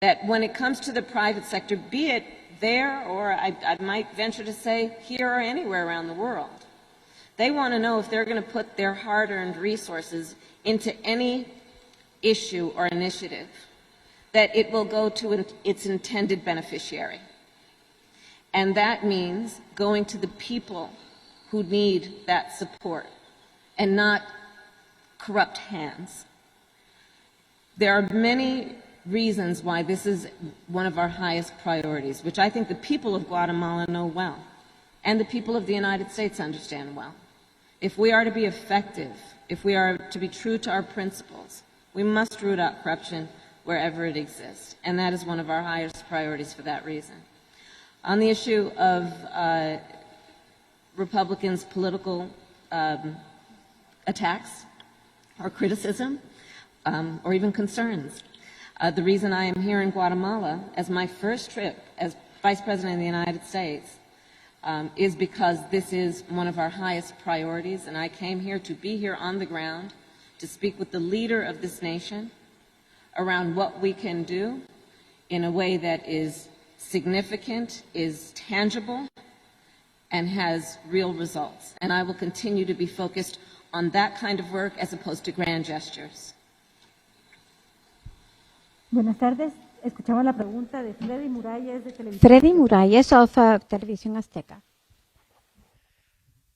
that when it comes to the private sector, be it there or I might venture to say here or anywhere around the world, they want to know if they're going to put their hard-earned resources into any issue or initiative, that it will go to its intended beneficiary. And that means going to the people who need that support and not corrupt hands. There are many reasons why this is one of our highest priorities, which I think the people of Guatemala know well, and the people of the United States understand well. If we are to be effective, if we are to be true to our principles, we must root out corruption wherever it exists, and that is one of our highest priorities for that reason. On the issue of Republicans' political attacks or criticism or even concerns, the reason I am here in Guatemala as my first trip as Vice President of the United States is because this is one of our highest priorities, and I came here to be here on the ground to speak with the leader of this nation around what we can do in a way that is significant, is tangible, and has real results. And I will continue to be focused on that kind of work as opposed to grand gestures. Buenas tardes. Escuchamos la pregunta de Freddy Muralles de Televisión. Freddy Muralles of Televisión Azteca.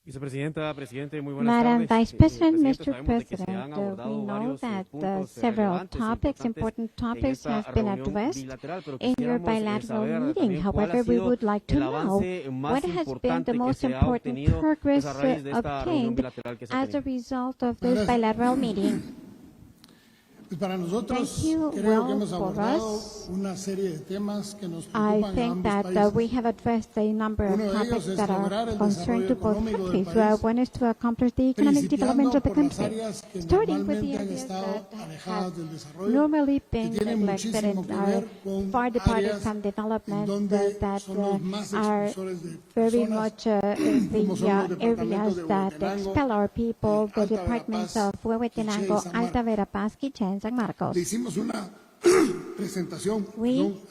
Vicepresidenta, Presidente, muy buenas Madam tardes. Vice President, Presidente, Mr. sabemos de que se President, han we abordado know varios that puntos several relevantes, topics, importantes important en topics esta have been reunión addressed bilateral, pero in your quisiéramos bilateral saber meeting. también cuál However, ha we sido would like to el know avance más what has been importante the que most se ha important obtenido progress a raíz de esta reunión obtained bilateral que se ha as a tenido. result of this bilateral meeting. Para nosotros Thank you. creo que Well, hemos for abordado us, una serie de temas que nos I preocupan a think ambos that países. we have addressed a number of Uno de ellos topics es that lograr are el concerned to desarrollo both económico del countries. país, One is to accomplish the economic development of the principiando por las country, áreas que starting with the normalmente han areas estado that alejadas have del desarrollo, normally que been tienen neglected muchísimo and que are ver con far departed áreas from en development donde that son los más are expulsores de very personas, much como son los the departamentos areas de that Huehuetenango, expel our people, the Alta departments Verapaz, of Huehuetenango, Quiché y San Alta Marcos. Verapaz, Quiché, and San Marcos. Le hicimos una presentación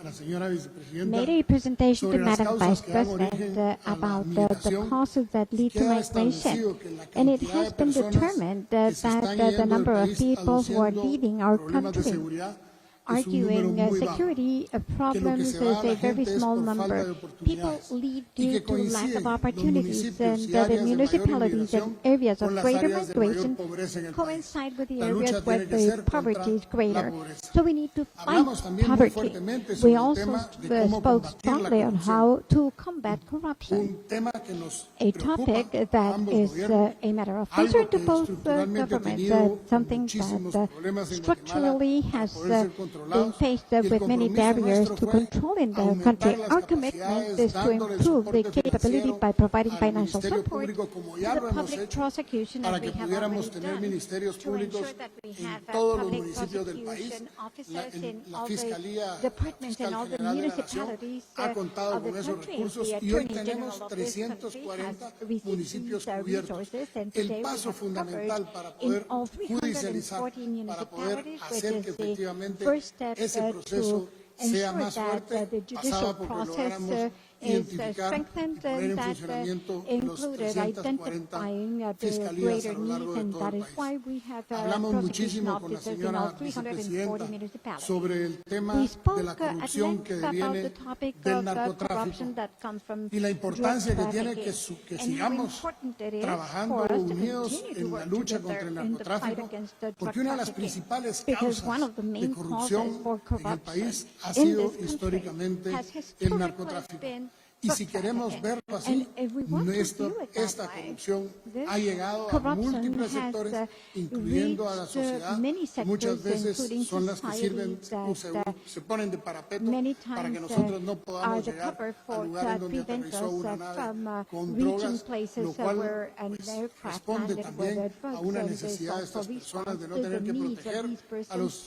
a la señora vicepresidenta Made a presentation to sobre las Madam causas Vice que dan President origen a la about the migración, causes that y lead to queda migration. establecido que la And it cantidad has de been personas determined que that se están the yendo number del of país people who are aduciendo leaving our problemas de country seguridad es un número arguing muy bajo, security que lo que problems se va is a la a very gente es small por falta number. de People oportunidades leave y due que to lack of coinciden los opportunities, municipios and y the áreas de mayor municipalities and inmigración areas of con las greater áreas de mayor migration pobreza en el país. coincide with the La areas lucha where tiene que the ser poverty contra is la greater. pobreza. So we need to fight Hablamos también muy poverty. fuertemente We sobre el also tema de cómo spoke combatir la strongly on corrupción. how to combat corruption. Un tema que nos A preocupa topic a that ambos is gobiernos, a matter of algo concern to que both estructuralmente ha governments, tenido something muchísimos that problemas en structurally Guatemala has para poder ser been controlados, faced y el with many compromiso barriers nuestro to fue control in the aumentar country. las Our commitment capacidades is to dándole el improve the soporte capability financiero by providing al financial Ministerio support Público, como to ya the lo hemos public hecho, prosecution para that que we have pudiéramos already tener done ministerios to públicos ensure that we en have todos los public municipios del país. prosecution officers La in all Fiscalía, the departments Fiscal and all the General de la Nación municipalities ha contado of the con esos country. recursos The y hoy Attorney tenemos General of this country 340 has received municipios these cubiertos. resources, and El today we paso have fundamental covered para in poder all judicializar, 340 para poder municipalities, hacer which que is the efectivamente first step ese proceso to sea ensure más that fuerte, the judicial pasaba porque process lográramos is identificar strengthened, y poner en and that funcionamiento los included 340 identifying the fiscalías a greater lo largo needs, de and todo that el is país. why we have Hablamos prosecution muchísimo con la officers in all señora 340 vicepresidenta municipalities. sobre el tema We spoke de la at corrupción length que about deviene the topic del of narcotráfico corruption that comes from y la importancia que drug tiene trafficking, que and how sigamos important it is trabajando for us to unidos continue to en la work lucha together contra el in the fight narcotráfico, against the drug porque una de las trafficking. principales Because one causas of the de main corrupción causes for en el corruption país ha in sido this country históricamente has el historically narcotráfico. been Y drug si queremos trafficking. verlo así, And if we want to view it that esta way, corrupción this ha llegado a corruption múltiples has, sectores, incluyendo a la reached, sociedad, many que muchas sectors, veces including son las que sirven society, o that, se ponen de parapeto many para que times nosotros no are podamos the llegar cover al for lugar en donde prevent aterrizó us una nave from con reaching drogas, places lo cual where an pues, aircraft responde landed también with a drugs, una and there's necesidad de also estas personas de no response to tener the que needs of proteger these a persons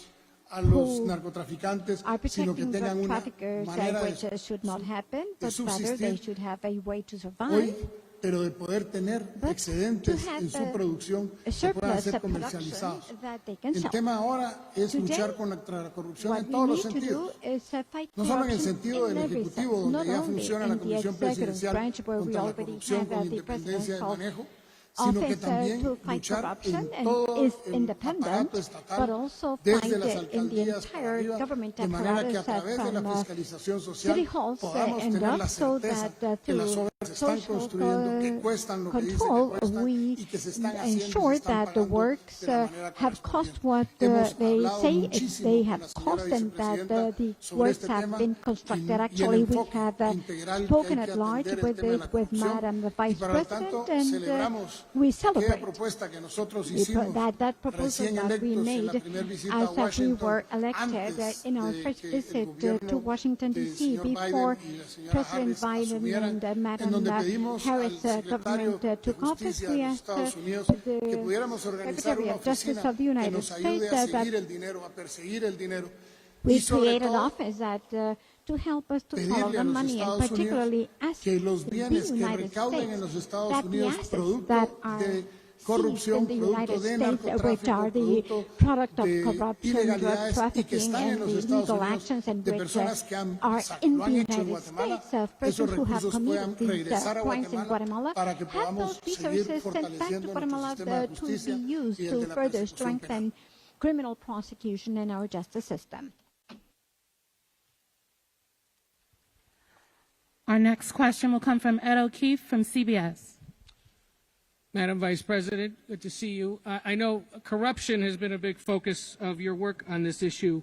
los who narcotraficantes, are sino que protecting tengan drug una traffickers, manera which should not happen, de but rather they subsistir. should have a way to Hoy survive. pero de poder tener But excedentes to have en su producción a que puedan surplus ser of production comercializados. that they can El sell. tema ahora es Today, luchar contra la corrupción What en we todos los need to do sentidos. is fight No solo en el corruption sentido del in every Ejecutivo, sense, donde not ya only funciona la in the Comisión executive Presidencial branch where we contra la already corrupción have con the independencia de presidential manejo, sino que office también to fight luchar corruption en and todo is el independent, aparato but estatal, also desde fight las in the alcaldías para entire arriba, government de manera que a apparatus través de la from fiscalización social city halls podamos and tener up, la so certeza that que las through obras se están social construyendo, que cuestan lo que dicen que control, cuestan we y que se están haciendo y se ensure están that the pagando works de la manera have cost correspondiente. what Hemos they hablado say muchísimo they con have la señora cost and that vicepresidenta the sobre works este have tema been y constructed. el Actually, we enfoque have integral que spoken hay que at large atender el with tema de this la with corrupción Madam the y Vice para lo President, tanto and celebramos we aquella celebrate propuesta que nosotros the hicimos that proposal recién that we electos en la made primera visita a as we Washington were elected antes in our de first que el visit to gobierno Washington, del D.C. señor before Biden y la señora President Harris Biden asumieran, and en Madam donde pedimos al Harris secretario government de took office. Justicia We de los asked Estados Unidos the que pudiéramos organizar Secretary una of Justice oficina of the que United nos ayude States a that seguir el dinero, a perseguir el dinero we y sobre create an todo office that to help us to follow pedirle the a los money, and Estados particularly Unidos ask que los the bienes que United recauden en los States Estados that the Unidos assets producto that are de seized corrupción, in the United producto de States, which narcotráfico, are the producto product of de corruption, drug ilegalidades y que trafficking, están en and los the Estados legal Unidos actions, and de which personas que are in lo the han hecho en United Guatemala, States, of esos persons who have recursos puedan committed these regresar a crimes in Guatemala Guatemala, para que have podamos those seguir resources sent back to fortaleciendo nuestro Guatemala sistema de to justicia be used y el to de la further persecución penal. strengthen criminal prosecution in our justice system. Our next question will come from Ed O'Keefe from CBS. Madam Vice President, good to see you. I know corruption has been a big focus of your work on this issue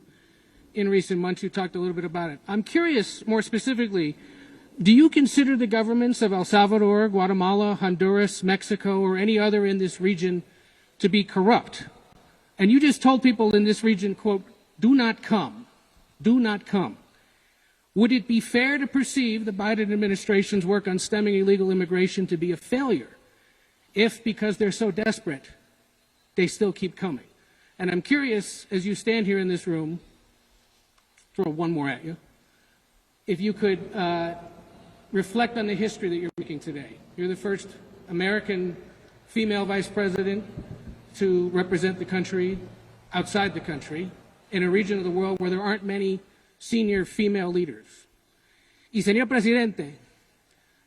in recent months. You talked a little bit about it. I'm curious, more specifically, do you consider the governments of El Salvador, Guatemala, Honduras, Mexico, or any other in this region to be corrupt? And you just told people in this region, quote, do not come. Do not come. Would it be fair to perceive the Biden administration's work on stemming illegal immigration to be a failure if, because they're so desperate, they still keep coming? And I'm curious, as you stand here in this room, throw one more at you, if you could reflect on the history that you're making today. You're the first American female vice president to represent the country outside the country in a region of the world where there aren't many senior female leaders. Y, señor presidente,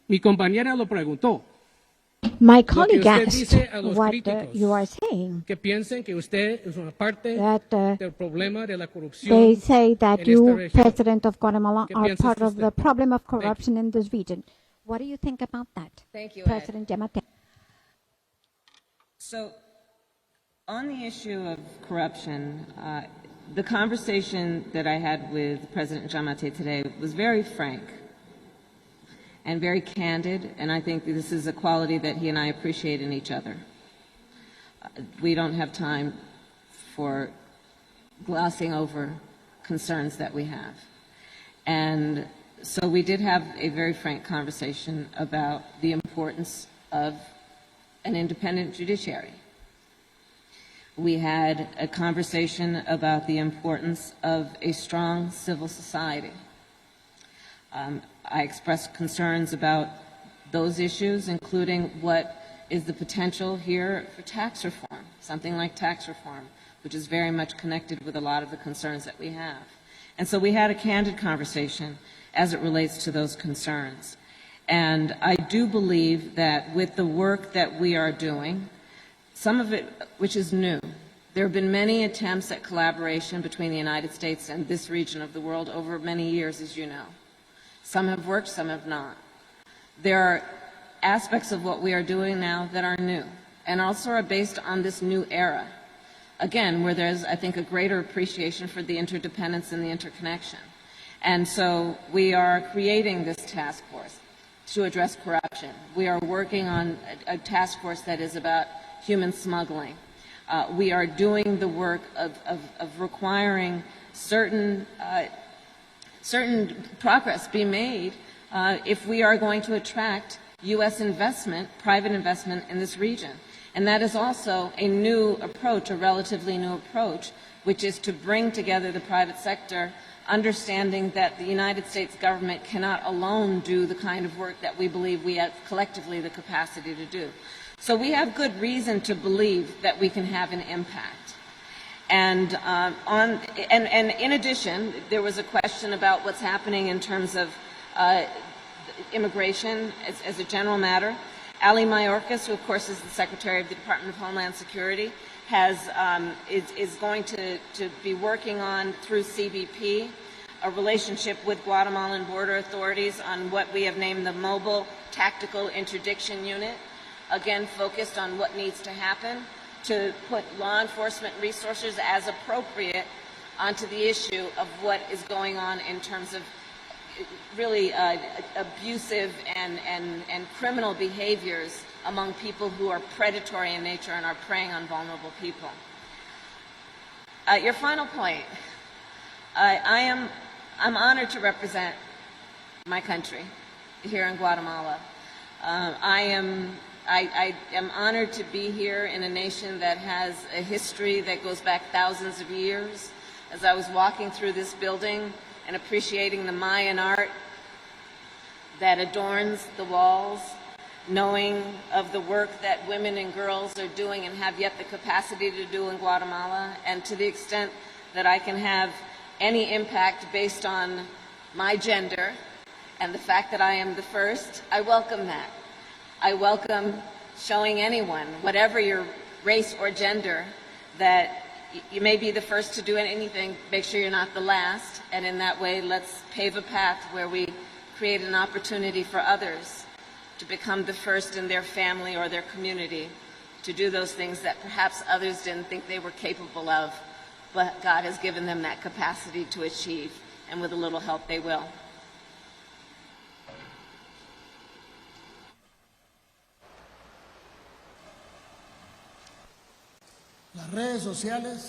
mi compañera lo preguntó. My Lo que colleague usted asked dice a los what críticos you are saying, que piensen que usted es una parte that del problema de la corrupción they say that en you, esta región. President of Guatemala, ¿Qué are piensa part of usted? the problem of corruption in this region. What do you think about that? Thank you, Ed. President Giammat? So, on the issue of corruption, the conversation that I had with President Giammat today was very frank and very candid, and I think this is a quality that he and I appreciate in each other. We don't have time for glossing over concerns that we have. And so we did have a very frank conversation about the importance of an independent judiciary. We had a conversation about the importance of a strong civil society. I expressed concerns about those issues, including what is the potential here for tax reform, something like tax reform, which is very much connected with a lot of the concerns that we have. And so we had a candid conversation as it relates to those concerns. And I do believe that with the work that we are doing, some of it which is new, there have been many attempts at collaboration between the United States and this region of the world over many years, as you know. Some have worked, some have not. There are aspects of what we are doing now that are new and also are based on this new era. Again, where there's, I think, a greater appreciation for the interdependence and the interconnection. And so we are creating this task force to address corruption. We are working on a task force that is about human smuggling. We are doing the work of requiring certain progress be made if we are going to attract U.S. investment, private investment in this region. And that is also a new approach, a relatively new approach, which is to bring together the private sector understanding that the United States government cannot alone do the kind of work that we believe we have collectively the capacity to do. So we have good reason to believe that we can have an impact. And in addition, there was a question about what's happening in terms of immigration as a general matter. Ali Mayorkas, who of course is the Secretary of the Department of Homeland Security, is going to be working on, through CBP, a relationship with Guatemalan border authorities on what we have named the Mobile Tactical Interdiction Unit, again focused on what needs to happen to put law enforcement resources as appropriate onto the issue of what is going on in terms of really abusive and criminal behaviors among people who are predatory in nature and are preying on vulnerable people. Your final point, I'm honored to represent my country here in Guatemala. I am honored to be here in a nation that has a history that goes back thousands of years. As I was walking through this building and appreciating the Mayan art that adorns the walls, knowing of the work that women and girls are doing and have yet the capacity to do in Guatemala, and to the extent that I can have any impact based on my gender and the fact that I am the first, I welcome that. I welcome showing anyone, whatever your race or gender, that you may be the first to do anything, make sure you're not the last, and in that way let's pave a path where we create an opportunity for others to become the first in their family or their community to do those things that perhaps others didn't think they were capable of, but God has given them that capacity to achieve, and with a little help they will. Las redes sociales,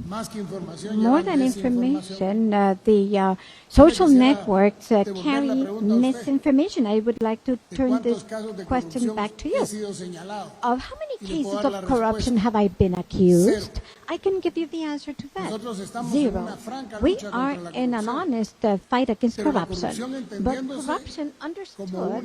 más que información, More llevan than desinformación. information, the social quisiera networks devolver carry la pregunta a usted. misinformation. I would like to ¿De turn cuántos this casos de question corrupción back to he you. sido señalado? Of how many Y le puedo cases dar la of corruption respuesta. have I been accused? Cero. I can give you the answer to that. Nosotros estamos en Zero. una franca We lucha are contra la in an corrupción. honest fight against Pero la corruption. corrupción But entendiéndose corruption como understood como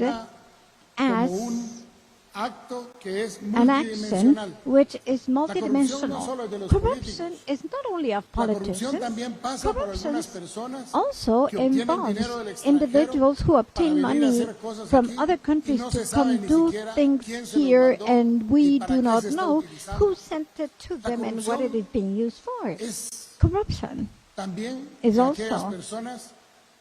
as un acto que es an action multidimensional. which is corrupción no multidimensional. solo es de los Corruption políticos. is not only of La politicians. corrupción también pasa por Corruption algunas personas also que obtienen involves dinero del extranjero individuals who para obtain venir a money hacer cosas from aquí other y countries no to se sabe come ni do siquiera things quién se los here, mandó and y we para do qué not se está know utilizando. who sent it to La them and what it corrupción is being used for. Es Corruption también is de aquellas also personas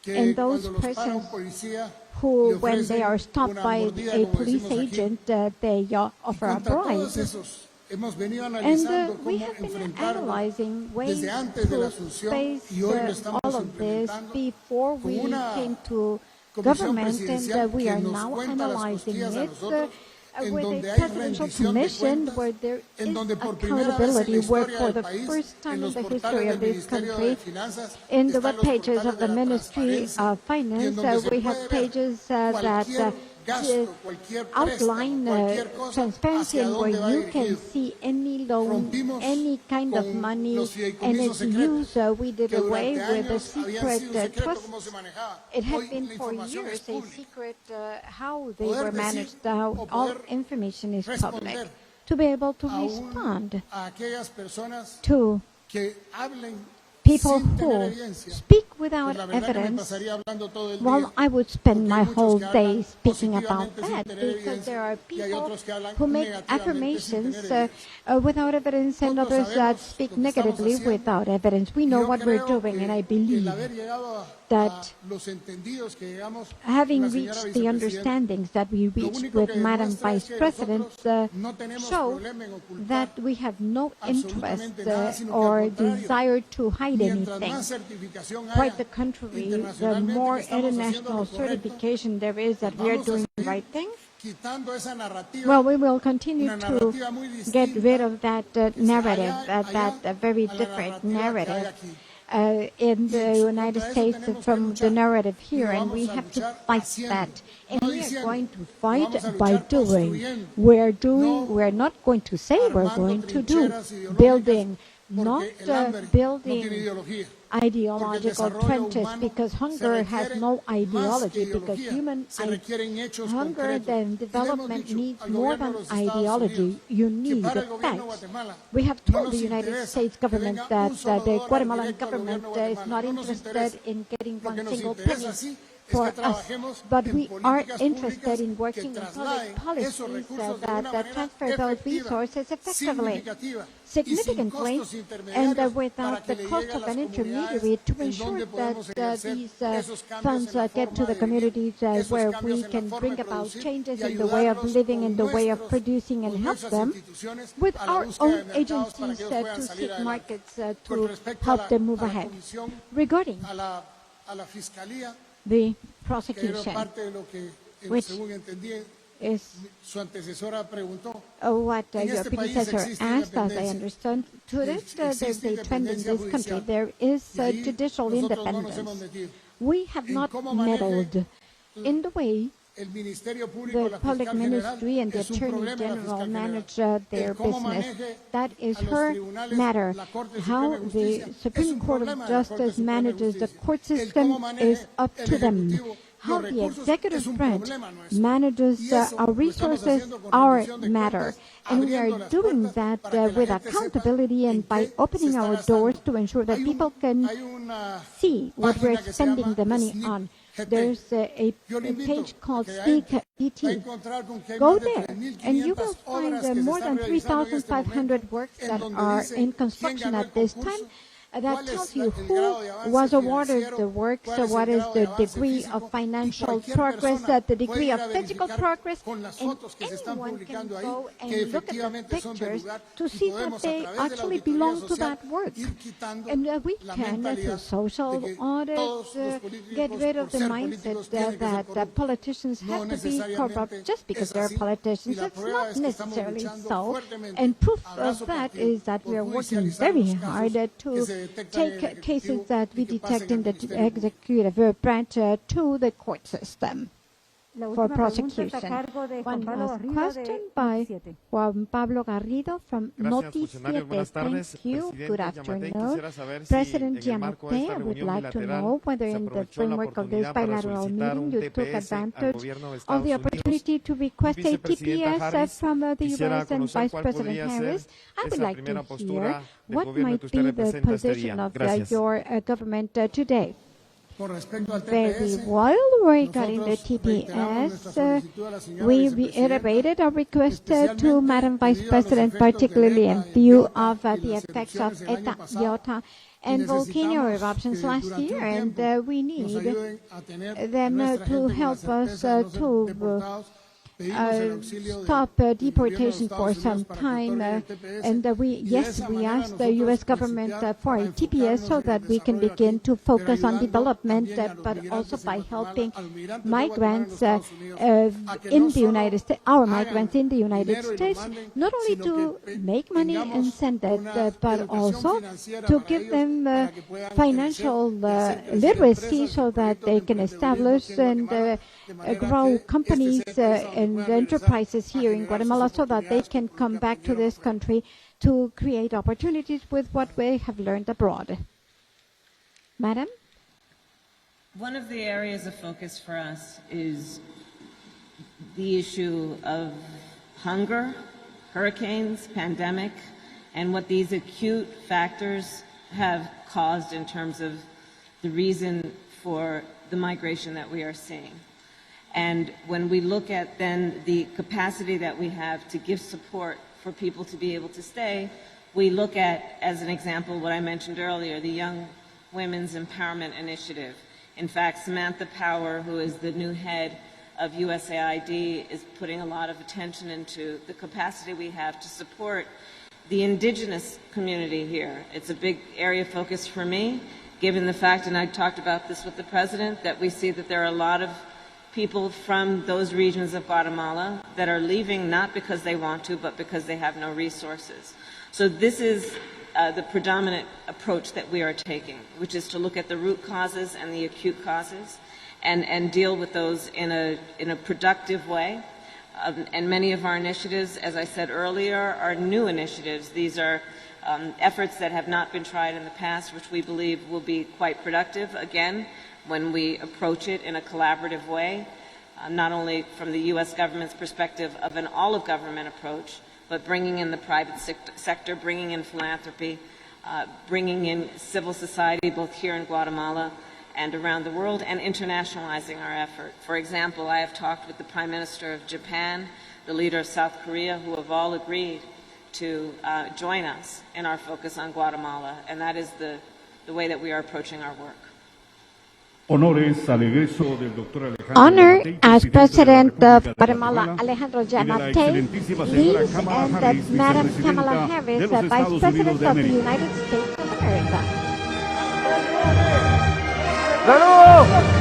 que in those cuando los para un persons policía who, le when they ofrecen are stopped una by mordida, a como police decimos aquí. agent, they offer a Contra bribe. todos esos hemos venido And analizando we cómo have been enfrentarlo analyzing ways desde antes de la to Asunción face y hoy lo estamos all of this implementando before con we una came to comisión government, presidencial and we que are nos now cuenta las analyzing costillas a it nosotros, en with donde a hay presidential rendición de commission cuentas, where there en is donde por primera vez en la accountability, where historia for del the país, first en time in los the portales history del of this Ministerio country, de Finanzas, in the están web los pages portales of the de la Ministry transparencia, of y en Finance, donde se we puede have ver pages that cualquier gasto, cualquier préstamo, outline cualquier cosa, transparency, hacia and where dónde va you can dirigido. see any loan, Rompimos any kind of con money, los and fideicomisos its secretos, use. We did que away durante with the años habían secret sido secreto trusts. cómo se manejaba. It had Hoy been la for información years es a pública. secret how they Poder were decir managed, o how all poder information is responder public. To be able to aún respond a aquellas personas to que hablen people sin tener who evidencia. speak Pues without la verdad que me evidence. pasaría hablando todo el Well, día, I would spend porque my hay muchos whole que hablan day speaking about positivamente sin that, tener because there are evidencia, y hay people otros que hablan who make negativamente sin affirmations tener evidencia. without evidence, and Nosotros others that sabemos speak lo que estamos negatively haciendo. without evidence. We know Yo what we're creo doing, que and I el believe haber llegado a that los entendidos que llegamos con having la señora reached the vicepresidenta, understandings that we lo reached único with que Madam demuestra es Vice que President nosotros no tenemos show problema en ocultar that we have no interest absolutamente nada, sino que al or contrario, desire to hide mientras anything. más certificación haya Quite the contrary, the internacionalmente more que estamos haciendo international lo correcto, certification there is that we are vamos a doing the seguir right thing. quitando esa narrativa, Well, we will continue una to narrativa muy get distinta rid of that que se narrative, halla that very a la different narrativa que hay narrative aquí. in the Y United contra eso States tenemos que from the luchar. narrative Y here, lo and we vamos a have to luchar fight haciendo, that. And no we are diciendo, going to lo fight vamos a by luchar doing. construyendo, We're doing. no We're not going to say we're armando going to do. trincheras ideológicas, Building, porque not el hambre no building tiene ideología. ideological trenches, because hunger has no ideology, más que because ideología, human se requieren hechos hunger concretos. and Y le hemos development dicho needs al more gobierno than de los Estados ideology. Unidos You que need para el gobierno de facts. Guatemala We have no told nos the United interesa States que government venga that un solo the dólar Guatemalan directo al government gobierno de is Guatemala. not No nos interested interesa. in getting Lo que one nos single interesa, penny sí, es for que us, trabajemos but en we are políticas interested in públicas working que in public trasladen policies esos recursos de una that manera transfer those efectiva, resources effectively, significativa y sin significantly, costos and intermediarios para without que the le cost llegue a of las an comunidades intermediary, to en ensure donde podemos that ejercer these esos cambios funds en la get to forma the de vivir, communities esos where cambios we en la can forma bring de about producir changes y in the way of ayudarlos living, in con the way of nuestros, producing, and con help nuestras them instituciones with a la our búsqueda own de mercados para agencies que ellos puedan to salir seek adelante. markets Con to respecto help them move a la ahead. comisión, Regarding a la fiscalía, the que era prosecution, parte de lo que, which según entendí, is su antecesora preguntó. what En your este país predecessor existe asked, as I independencia. understand, to it, there's Existe a trend in independencia this country. judicial. There is Y ahí judicial nosotros no nos hemos independence. metido. We have En not cómo maneje meddled in the way el Ministerio Público, the la public fiscal general, ministry and the es un attorney problema de la general fiscal manage general. their El cómo business. maneje That is a los her tribunales, matter. la Corte How Suprema de Justicia, the es Supreme un Court of problema de la Corte Justice Suprema de manages the Justicia. court El system cómo maneje is up el to them. Ejecutivo How los the recursos executive es un branch problema nuestro. manages Y eso our lo estamos resources, haciendo con our rendición de matter. cuentas, And we are abriendo las doing puertas that para que la with gente sepa accountability en and by qué opening se está our gastando. doors to ensure that Hay people can una see what we're página que se spending llama the money SNIP on. GT. There's a Yo le invito page called a que Speak va a DT. encontrar con que hay Go más de there, and you 3.500 will find obras que se more están than realizando en este 3,500 momento, works en that donde are dice in quién construction ganó el at this concurso, time. That cuál tells es you el who grado de avance was awarded financiero, the works, cuál es what el is grado de the avance degree físico, of y financial cualquier progress, persona the degree puede of ir a physical verificar progress, con las and fotos que se están anyone publicando can ahí go que and look at the efectivamente son del pictures lugar to y see podemos that a they través de la actually auditoría belong to social that work. ir quitando And we la can, mentalidad through social de que audit, todos los get políticos rid of por the ser mindset políticos tienen que ser that corruptos. politicians No have to be corrupt necesariamente just because es they're así. Y politicians. la It's prueba not es que estamos necessarily luchando so. fuertemente And proof a of brazo that partido is that por we are working judicializar very los casos hard que to se detectan en take el cases Ejecutivo that we y que pasen detect in al the Ministerio Público. executive branch to the court system La for última pregunta está a prosecution. cargo de Juan One Pablo last Garrido question de by 7. Juan Pablo Garrido from Gracias, Noti funcionarios. 7. Buenas tardes. Thank you. Presidente Good Giammattei, afternoon. quisiera saber si President en el marco de Giammattei, esta I would reunión like to bilateral know whether se in the aprovechó la framework of this oportunidad para bilateral solicitar meeting un you took TPS al advantage gobierno de of Estados the Unidos. opportunity to request a Vicepresidenta TPS Harris, from the quisiera U.S. and conocer Vice cuál President podría ser Harris. I would esa like primera to postura hear del what gobierno might que usted be the representa este position día. of Gracias. your government today. Con respecto al Very TPS, well. Regarding the nosotros reiteramos nuestra TPS, solicitud a la señora we vicepresidenta, reiterated our request to especialmente Madam Vice debido a los President, efectos del particularly in ETA, el view Iota of y the las effects of erupciones el año ETA, pasado, Iota, y and volcano necesitamos eruptions que last durante year, un and tiempo we nos need ayuden a tener them nuestra to gente con la help us certeza de no ser to deportados. Pedimos el auxilio stop del gobierno de deportation los for Estados some Unidos para que time, otorguen el TPS, and y de yes, esa we manera asked the nosotros U.S. government principiar for a a TPS enfocarnos so en el that we can desarrollo begin aquí, to pero focus on ayudando development, también a los but also migrantes by en Guatemala, helping a los migrantes de Guatemala en migrants los Estados Unidos, a que in no the solo United States, our hagan migrants in the United dinero y lo States, manden, not only sino to que make money and tengamos send it, una but educación also financiera to para give ellos, them para que puedan financial crecer y hacer crecer literacy empresas y so that proyectos de they can emprendedurismo establish aquí en and Guatemala, de manera grow que este companies sea el país a donde and puedan regresar enterprises a here in generar sus Guatemala so that they oportunidades can con lo come que back to aprendieron this afuera. country to create opportunities with what we have learned abroad. Madam? One of the areas of focus for us is the issue of hunger, hurricanes, pandemic, and what these acute factors have caused in terms of the reason for the migration that we are seeing. And when we look at then the capacity that we have to give support for people to be able to stay, we look at, as an example, what I mentioned earlier, the Young Women's Empowerment Initiative. In fact, Samantha Power, who is the new head of USAID, is putting a lot of attention into the capacity we have to support the indigenous community here. It's a big area of focus for me, given the fact, and I talked about this with the President, that we see that there are a lot of people from those regions of Guatemala that are leaving not because they want to, but because they have no resources. So this is the predominant approach that we are taking, which is to look at the root causes and the acute causes and deal with those in a productive way. And many of our initiatives, as I said earlier, are new initiatives. These are efforts that have not been tried in the past, which we believe will be quite productive, again, when we approach it in a collaborative way, not only from the U.S. government's perspective of an all-of-government approach, but bringing in the private sector, bringing in philanthropy, bringing in civil society, both here in Guatemala and around the world, and internationalizing our effort. For example, I have talked with the Prime Minister of Japan, the leader of South Korea, who have all agreed to join us in our focus on Guatemala, and that is the way that we are approaching our work. Honor as President of Guatemala, Alejandro Giammat leaves, and that Madam Kamala Harris, Vice President of the United States of America. ¡Saludos!